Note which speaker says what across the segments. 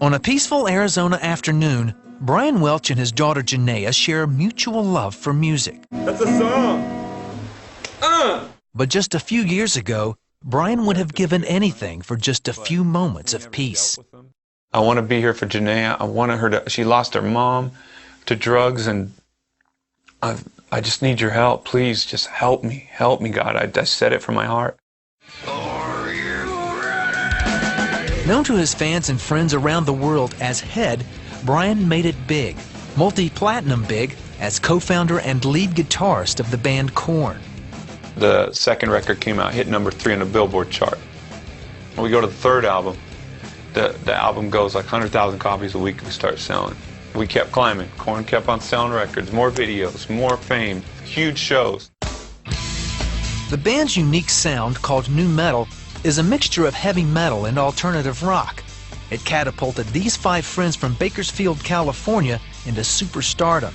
Speaker 1: On a peaceful Arizona afternoon, Brian Welch and his daughter Janaea share a mutual love for music.
Speaker 2: That's a song.
Speaker 1: But just a few years ago, Brian would have given anything for just a few moments of peace.
Speaker 3: I want to be here for Janaea. I wanted her to, she lost her mom to drugs, and I just need your help. Please, just help me, God. I said it from my heart.
Speaker 2: Are you ready?
Speaker 1: Known to his fans and friends around the world as Head, Brian made it big, multi-platinum big, as co-founder and lead guitarist of the band KORN.
Speaker 3: The second record came out, hit #3 on the Billboard chart. When we go to the third album, the album goes like 100,000 copies a week we start selling. We kept climbing. KORN kept on selling records, more videos, more fame, huge shows.
Speaker 1: The band's unique sound, called nu metal, is a mixture of heavy metal and alternative rock. It catapulted these 5 friends from Bakersfield, California into superstardom.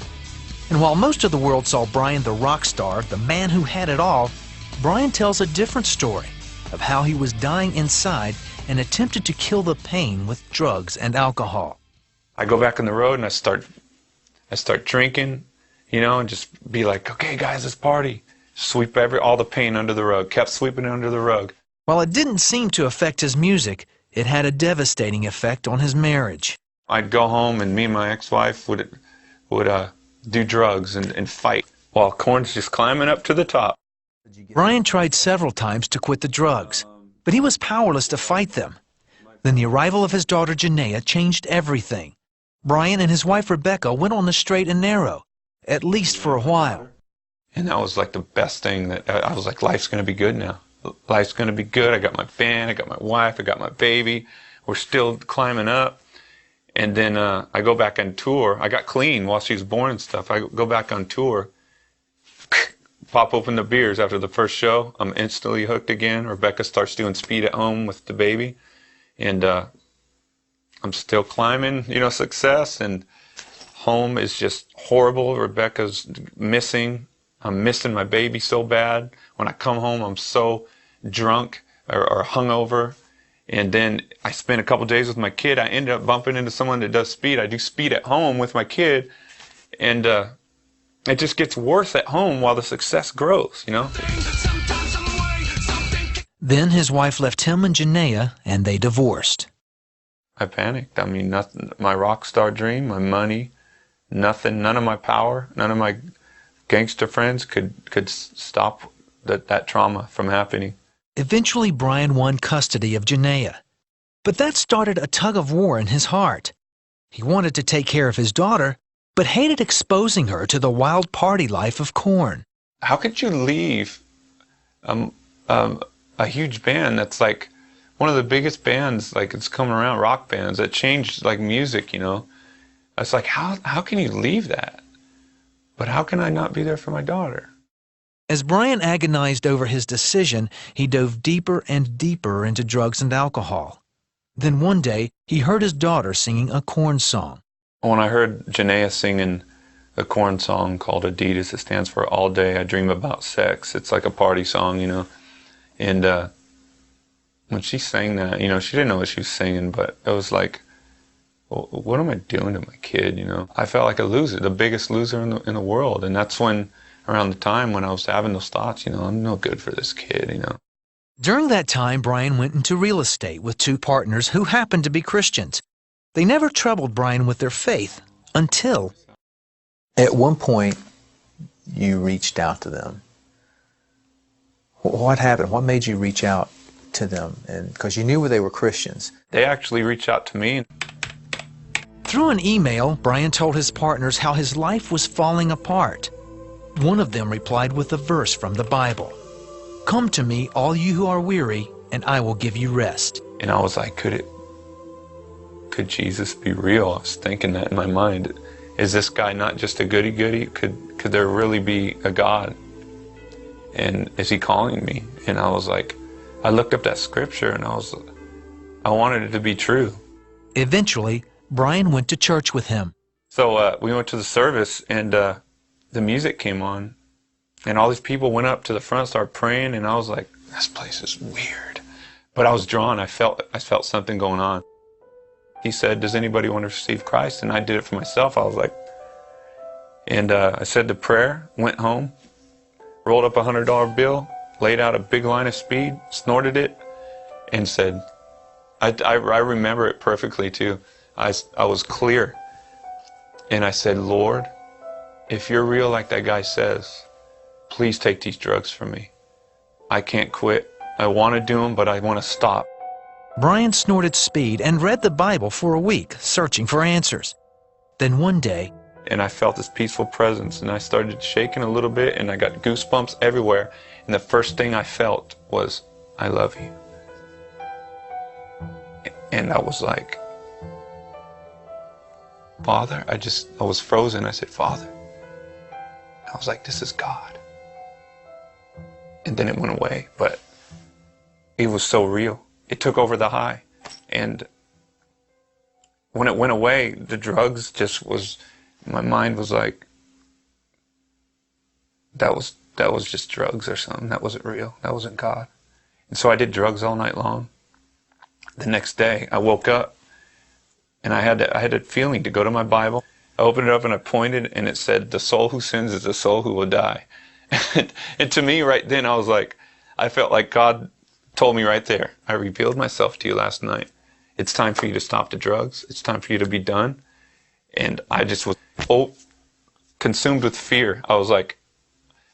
Speaker 1: And while most of the world saw Brian the rock star, the man who had it all, Brian tells a different story of how he was dying inside and attempted to kill the pain with drugs and alcohol.
Speaker 3: I go back on the road and I start drinking, you know, and just be like, okay guys, let's party. Sweep all the pain under the rug, kept sweeping it under the rug.
Speaker 1: While it didn't seem to affect his music, it had a devastating effect on his marriage.
Speaker 3: I'd go home and me and my ex-wife would do drugs and fight while KORN's just climbing up to the top.
Speaker 1: Brian tried several times to quit the drugs, but he was powerless to fight them. Then the arrival of his daughter Janaea changed everything. Brian and his wife Rebecca went on the straight and narrow, at least for a while.
Speaker 3: And that was like the best thing. That I was like, life's going to be good now. Life's going to be good. I got my band, I got my wife, I got my baby. We're still climbing up. And then I go back on tour. I got clean while she was born and stuff. I go back on tour, pop open the beers after the first show. I'm instantly hooked again. Rebecca starts doing speed at home with the baby. And I'm still climbing, you know, success. And home is just horrible. Rebecca's missing. I'm missing my baby so bad. When I come home, I'm so drunk or hungover. And then I spend a couple days with my kid. I end up bumping into someone that does speed. I do speed at home with my kid. And it just gets worse at home while the success grows, you know?
Speaker 1: Then his wife left him and Janaea, and they divorced.
Speaker 3: I panicked. I mean, nothing. My rock star dream, my money, nothing, none of my power, none of my gangster friends could stop that trauma from happening.
Speaker 1: Eventually, Brian won custody of Janaea. But that started a tug-of-war in his heart. He wanted to take care of his daughter, but hated exposing her to the wild party life of KORN.
Speaker 3: How could you leave a huge band that's like one of the biggest bands, like it's coming around, rock bands that changed like music, you know? It's like, how can you leave that? But how can I not be there for my daughter?
Speaker 1: As Brian agonized over his decision, he dove deeper and deeper into drugs and alcohol. Then one day, he heard his daughter singing a KORN song.
Speaker 3: When I heard Janaea singing a KORN song called Adidas, it stands for All Day I Dream About Sex. It's like a party song, you know. And when she sang that, you know, she didn't know what she was singing, but it was like, well, what am I doing to my kid, you know? I felt like a loser, the biggest loser in the world. And that's when, around the time when I was having those thoughts, you know, I'm no good for this kid, you know.
Speaker 1: During that time, Brian went into real estate with 2 partners who happened to be Christians. They never troubled Brian with their faith until...
Speaker 4: At one point, you reached out to them. What happened? What made you reach out to them? And because you knew they were Christians.
Speaker 3: They actually reached out to me.
Speaker 1: Through an email, Brian told his partners how his life was falling apart. One of them replied with a verse from the Bible. "Come to me, all you who are weary, and I will give you rest."
Speaker 3: And I was like, could Jesus be real? I was thinking that in my mind. Is this guy not just a goody-goody? Could there really be a God? And is he calling me? And I was like, I looked up that scripture and I wanted it to be true.
Speaker 1: Eventually, Brian went to church with him.
Speaker 3: So we went to the service and the music came on and all these people went up to the front, started praying, and I was like, this place is weird. But I was drawn. I felt something going on. He said, does anybody want to receive Christ? And I did it for myself. I was like, and I said the prayer, went home, rolled up a $100 bill, laid out a big line of speed, snorted it, and said, I remember it perfectly too. I was clear. And I said, Lord, if you're real like that guy says, please take these drugs from me. I can't quit. I want to do them, but I want to stop.
Speaker 1: Brian snorted speed and read the Bible for a week, searching for answers. Then one day,
Speaker 3: and I felt this peaceful presence, and I started shaking a little bit, and I got goosebumps everywhere. And the first thing I felt was, I love you. And I was like, Father, I was frozen. I said, Father. I was like, this is God. And then it went away, but it was so real. It took over the high. And when it went away, the drugs just was, my mind was like, that was just drugs or something. That wasn't real. That wasn't God. And so I did drugs all night long. The next day, I woke up, and I had a feeling to go to my Bible. I opened it up and I pointed, and it said, the soul who sins is the soul who will die. And to me, right then, I was like, I felt like God told me right there, I revealed myself to you last night. It's time for you to stop the drugs. It's time for you to be done. And I just was consumed with fear. I was like,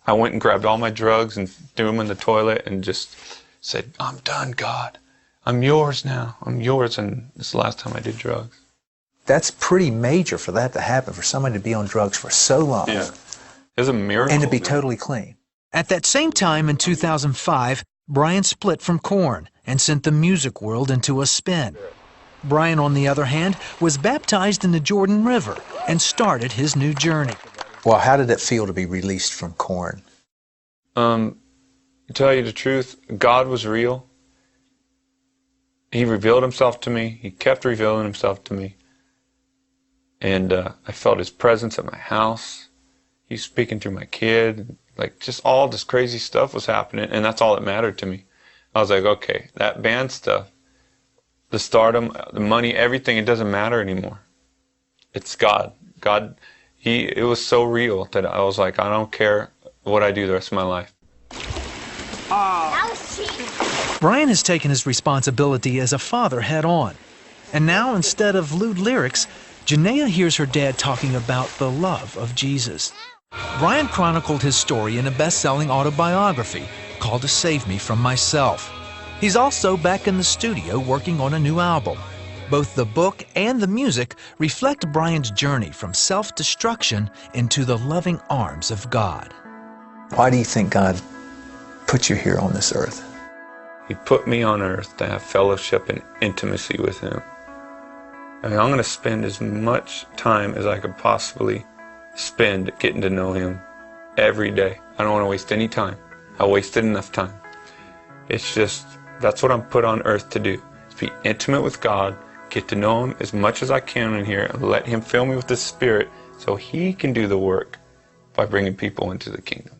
Speaker 3: I went and grabbed all my drugs and threw them in the toilet and just said, I'm done, God. I'm yours now. I'm yours. And this is the last time I did drugs.
Speaker 4: That's pretty major for that to happen, for somebody to be on drugs for so long.
Speaker 3: Yeah. It was a miracle.
Speaker 4: And to be totally clean.
Speaker 1: at that same time in 2005, Brian split from KORN and sent the music world into a spin. Brian, on the other hand, was baptized in the Jordan River and started his new journey.
Speaker 4: Well, how did it feel to be released from KORN?
Speaker 3: To tell you the truth, God was real. He revealed himself to me. He kept revealing himself to me. And I felt his presence at my house. He was speaking through my kid. Like, just all this crazy stuff was happening, and that's all that mattered to me. I was like, okay, that band stuff, the stardom, the money, everything, it doesn't matter anymore. It's God. God, it was so real that I was like, I don't care what I do the rest of my life.
Speaker 1: Brian has taken his responsibility as a father head on. And now, instead of lewd lyrics, Janaea hears her dad talking about the love of Jesus. Brian chronicled his story in a best-selling autobiography called To Save Me From Myself. He's also back in the studio working on a new album. Both the book and the music reflect Brian's journey from self-destruction into the loving arms of God.
Speaker 4: Why do you think God put you here on this earth?
Speaker 3: He put me on earth to have fellowship and intimacy with him. And I'm going to spend as much time as I could possibly spend getting to know him every day. I don't want to waste any time. I wasted enough time. It's just, that's what I'm put on earth to do. Is be intimate with God, get to know him as much as I can in here, and let him fill me with his Spirit so he can do the work by bringing people into the kingdom.